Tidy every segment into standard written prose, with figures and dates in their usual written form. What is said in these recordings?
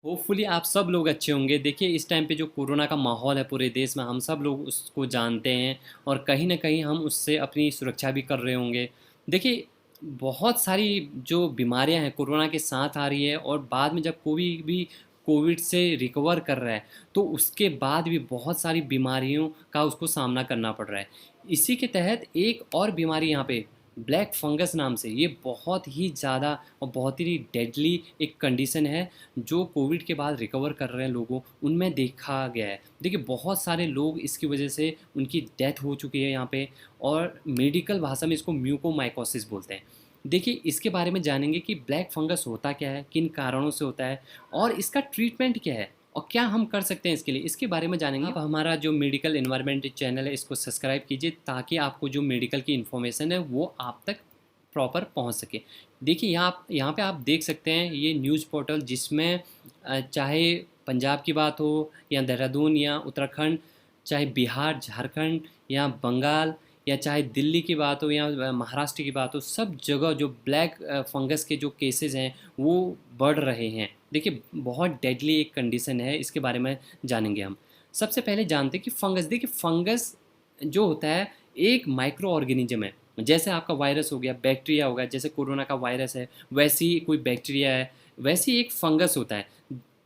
Hopefully आप सब लोग अच्छे होंगे। देखिए इस टाइम पे जो कोरोना का माहौल है पूरे देश में, हम सब लोग उसको जानते हैं और कहीं न कहीं हम उससे अपनी सुरक्षा भी कर रहे होंगे। देखिए बहुत सारी जो बीमारियाँ हैं कोरोना के साथ आ रही है और बाद में जब कोई भी कोविड से रिकवर कर रहा है, तो उसके बाद भी बहुत सारी बीमारियों का उसको सामना करना पड़ रहा है। इसी के तहत एक और बीमारी यहाँ पे ब्लैक फंगस नाम से, ये बहुत ही ज़्यादा और बहुत ही डेडली एक कंडीशन है जो कोविड के बाद रिकवर कर रहे हैं लोगों उनमें देखा गया है। देखिए बहुत सारे लोग इसकी वजह से उनकी डेथ हो चुकी है यहाँ पे, और मेडिकल भाषा में इसको म्यूकोमाइकोसिस बोलते हैं। देखिए इसके बारे में जानेंगे कि ब्लैक फंगस होता क्या है, किन कारणों से होता है और इसका ट्रीटमेंट क्या है और क्या हम कर सकते हैं इसके लिए, इसके बारे में जानेंगे। आप हमारा जो मेडिकल इन्वायरमेंट चैनल है इसको सब्सक्राइब कीजिए ताकि आपको जो मेडिकल की इन्फॉर्मेशन है वो आप तक प्रॉपर पहुंच सके। देखिए यहाँ पे आप देख सकते हैं ये न्यूज़ पोर्टल जिसमें चाहे पंजाब की बात हो या देहरादून या उत्तराखंड, चाहे बिहार, झारखंड या बंगाल, या चाहे दिल्ली की बात हो या महाराष्ट्र की बात हो, सब जगह जो ब्लैक फंगस के जो केसेस हैं वो बढ़ रहे हैं। देखिए बहुत डेडली एक कंडीशन है, इसके बारे में जानेंगे हम। सबसे पहले जानते हैं कि फंगस, देखिए फंगस जो होता है एक माइक्रो ऑर्गेनिज्म है। जैसे आपका वायरस हो गया, बैक्टीरिया हो गया, जैसे कोरोना का वायरस है वैसे ही कोई बैक्टीरिया है, वैसे ही एक फंगस होता है।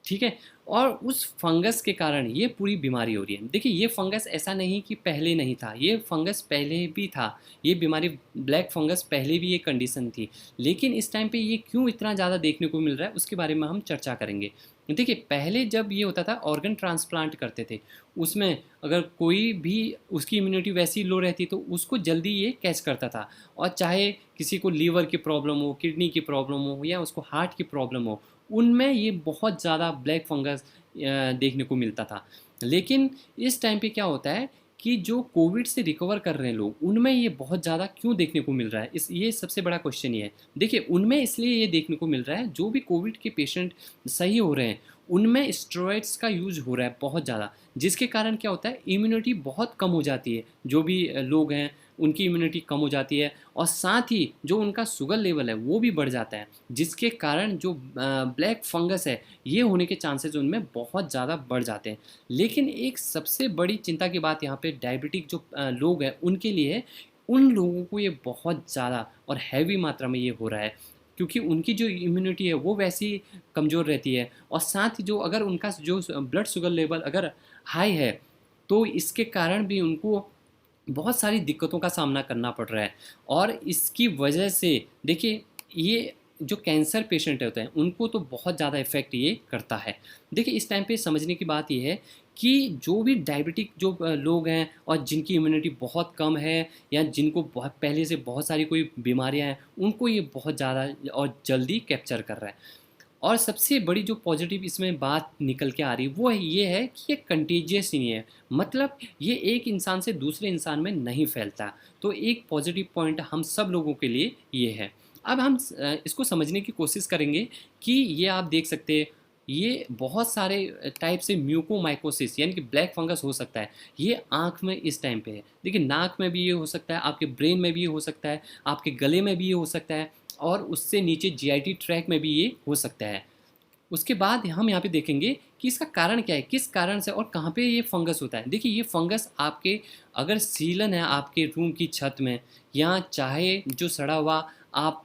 ठीक है, और उस फंगस के कारण ये पूरी बीमारी हो रही है। देखिए ये फंगस ऐसा नहीं कि पहले नहीं था, ये फंगस पहले भी था। ये बीमारी ब्लैक फंगस पहले भी ये कंडीशन थी, लेकिन इस टाइम पे ये क्यों इतना ज़्यादा देखने को मिल रहा है उसके बारे में हम चर्चा करेंगे। देखिए पहले जब ये होता था ऑर्गन ट्रांसप्लांट करते थे, उसमें अगर कोई भी उसकी इम्यूनिटी वैसी लो रहती तो उसको जल्दी ये कैच करता था। और चाहे किसी को लीवर की प्रॉब्लम हो, किडनी की प्रॉब्लम हो या उसको हार्ट की प्रॉब्लम हो, उनमें ये बहुत ज़्यादा ब्लैक फंगस देखने को मिलता था। लेकिन इस टाइम पे क्या होता है कि जो कोविड से रिकवर कर रहे हैं लोग उनमें ये बहुत ज़्यादा क्यों देखने को मिल रहा है, इस ये सबसे बड़ा क्वेश्चन ये है। देखिए उनमें इसलिए ये देखने को मिल रहा है जो भी कोविड के पेशेंट सही हो रहे हैं उनमें स्टेरॉइड्स का यूज़ हो रहा है बहुत ज़्यादा, जिसके कारण क्या होता है इम्यूनिटी बहुत कम हो जाती है। जो भी लोग हैं उनकी इम्यूनिटी कम हो जाती है और साथ ही जो उनका शुगर लेवल है वो भी बढ़ जाता है, जिसके कारण जो ब्लैक फंगस है ये होने के चांसेस उनमें बहुत ज़्यादा बढ़ जाते हैं। लेकिन एक सबसे बड़ी चिंता की बात यहाँ पे डायबिटिक जो लोग हैं उनके लिए है। उन लोगों को ये बहुत ज़्यादा और हैवी मात्रा में ये हो रहा है, क्योंकि उनकी जो इम्यूनिटी है वो वैसी कमज़ोर रहती है, और साथ ही जो अगर उनका जो ब्लड शुगर लेवल अगर हाई है तो इसके कारण भी उनको बहुत सारी दिक्कतों का सामना करना पड़ रहा है। और इसकी वजह से देखिए ये जो कैंसर पेशेंट होते हैं उनको तो बहुत ज़्यादा इफ़ेक्ट ये करता है। देखिए इस टाइम पे समझने की बात ये है कि जो भी डायबिटिक जो लोग हैं और जिनकी इम्यूनिटी बहुत कम है या जिनको बहुत पहले से बहुत सारी कोई बीमारियां हैं, उनको ये बहुत ज़्यादा और जल्दी कैप्चर कर रहा है। और सबसे बड़ी जो पॉजिटिव इसमें बात निकल के आ रही वो है ये है कि ये कंटेजियस नहीं है, मतलब ये एक इंसान से दूसरे इंसान में नहीं फैलता। तो एक पॉजिटिव पॉइंट हम सब लोगों के लिए ये है। अब हम इसको समझने की कोशिश करेंगे कि ये आप देख सकते हैं ये बहुत सारे टाइप से म्यूकोमाइकोसिस यानी कि ब्लैक फंगस हो सकता है। ये आँख में इस टाइम पे है, देखिए नाक में भी ये हो सकता है, आपके ब्रेन में भी ये हो सकता है, आपके गले में भी ये हो सकता है, और उससे नीचे जीआईटी ट्रैक में भी ये हो सकता है। उसके बाद हम यहाँ पे देखेंगे कि इसका कारण क्या है, किस कारण से और कहाँ पे ये फंगस होता है। देखिए ये फंगस आपके अगर सीलन है आपके रूम की छत में, या चाहे जो सड़ा हुआ आप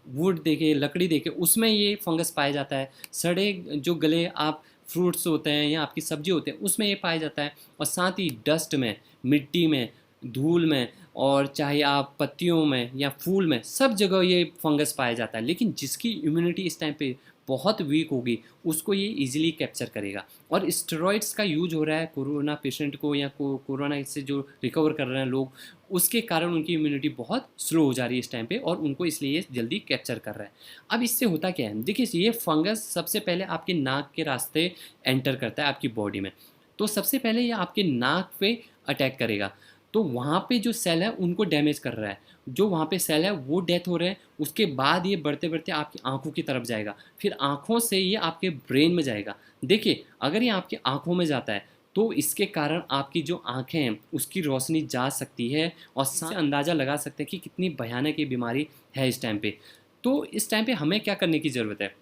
वुड देखे, लकड़ी देखे, उसमें ये फंगस पाया जाता है। सड़े जो गले आप फ्रूट्स होते हैं या आपकी सब्जी होते हैं उसमें ये पाया जाता है। और साथ ही डस्ट में, मिट्टी में, धूल में, और चाहे आप पत्तियों में या फूल में, सब जगह ये फंगस पाया जाता है। लेकिन जिसकी इम्यूनिटी इस टाइम पे बहुत वीक होगी उसको ये इजीली कैप्चर करेगा। और स्टेरॉइड्स का यूज हो रहा है कोरोना पेशेंट को या कोरोना से जो रिकवर कर रहे हैं लोग, उसके कारण उनकी इम्यूनिटी बहुत स्लो हो जा रही है इस टाइम पे, और उनको इसलिए ये जल्दी कैप्चर कर रहा है। अब इससे होता क्या है, देखिए ये फंगस सबसे पहले आपके नाक के रास्ते एंटर करता है आपकी बॉडी में। तो सबसे पहले ये आपके नाक पे अटैक करेगा, तो वहाँ पे जो सेल है उनको डैमेज कर रहा है। जो वहाँ पे सेल है वो डेथ हो रहे हैं, उसके बाद ये बढ़ते बढ़ते आपकी आंखों की तरफ जाएगा, फिर आंखों से ये आपके ब्रेन में जाएगा। देखिए अगर ये आपकी आंखों में जाता है तो इसके कारण आपकी जो आंखें हैं उसकी रोशनी जा सकती है, और इससे अंदाज़ा लगा सकते हैं कि कितनी भयानक ये बीमारी है इस टाइम पे। तो इस टाइम पे हमें क्या करने की ज़रूरत है।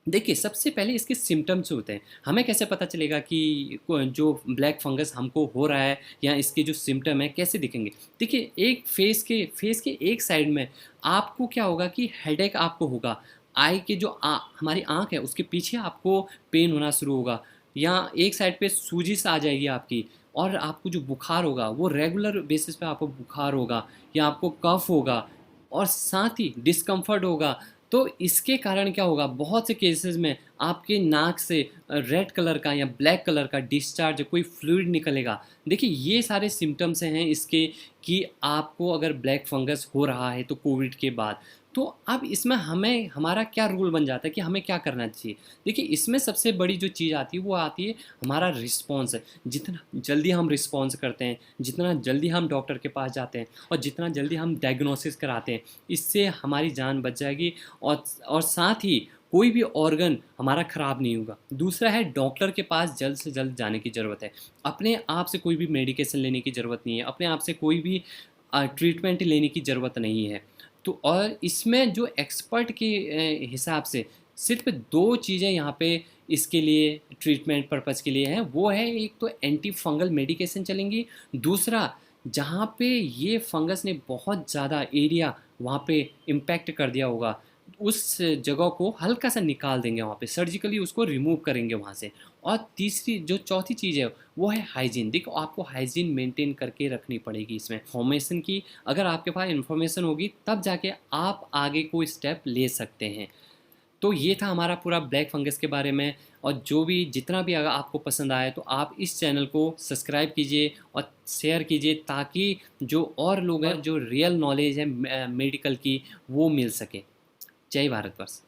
देखिए, सबसे पहले इसके सिम्पटम्स होते हैं। हमें कैसे पता चलेगा कि जो ब्लैक फंगस हमको हो रहा है या इसके जो सिम्पटम हैं कैसे दिखेंगे? देखिए, एक फेस के एक साइड में आपको क्या होगा कि हेडेक आपको होगा। आई के जो हमारी आँख है उसके पीछे आपको पेन होना शुरू होगा, या एक साइड पे सूजिश आ जाएगी आपकी, और आपको जो बुखार होगा वो रेगुलर बेसिस पे आपको बुखार होगा, या आपको कफ़ होगा, और साथ ही डिस्कम्फर्ट होगा। तो इसके कारण क्या होगा, बहुत से केसेस में आपके नाक से रेड कलर का या ब्लैक कलर का डिस्चार्ज, कोई फ्लूइड निकलेगा। देखिए, ये सारे सिम्टम्स हैं इसके, कि आपको अगर ब्लैक फंगस हो रहा है तो कोविड के बाद। तो अब इसमें हमें हमारा क्या रूल बन जाता है कि हमें क्या करना चाहिए। देखिए, इसमें सबसे बड़ी जो चीज़ आती है वो आती है हमारा रिस्पॉन्स है। जितना जल्दी हम रिस्पॉन्स करते हैं, जितना जल्दी हम डॉक्टर के पास जाते हैं, और जितना जल्दी हम डायग्नोसिस कराते हैं, इससे हमारी जान बच जाएगी। और साथ ही कोई भी ऑर्गन हमारा ख़राब नहीं होगा। दूसरा है, डॉक्टर के पास जल्द से जल्द जाने की ज़रूरत है। अपने आप से कोई भी मेडिकेशन लेने की ज़रूरत नहीं है, अपने आप से कोई भी ट्रीटमेंट लेने की ज़रूरत नहीं है। तो और इसमें जो एक्सपर्ट के हिसाब से सिर्फ 2 चीज़ें यहाँ पे इसके लिए ट्रीटमेंट पर्पज़ के लिए हैं। वो है, एक तो एंटी फंगल मेडिकेशन चलेंगी, दूसरा जहाँ पे ये फंगस ने बहुत ज़्यादा एरिया वहाँ पे इम्पैक्ट कर दिया होगा, उस जगह को हल्का सा निकाल देंगे, वहाँ पे सर्जिकली उसको रिमूव करेंगे वहाँ से। और तीसरी जो चौथी चीज़ है वो है हाइजीन। देखो, आपको हाइजीन मेंटेन करके रखनी पड़ेगी इसमें इन्फॉर्मेशन की। अगर आपके पास इन्फॉर्मेशन होगी तब जाके आप आगे कोई स्टेप ले सकते हैं। तो ये था हमारा पूरा ब्लैक फंगस के बारे में। और जो भी जितना भी अगर आपको पसंद आए तो आप इस चैनल को सब्सक्राइब कीजिए और शेयर कीजिए, ताकि जो और लोग हैं, जो रियल नॉलेज है मेडिकल की, वो मिल सके। जय भारत वर्ष।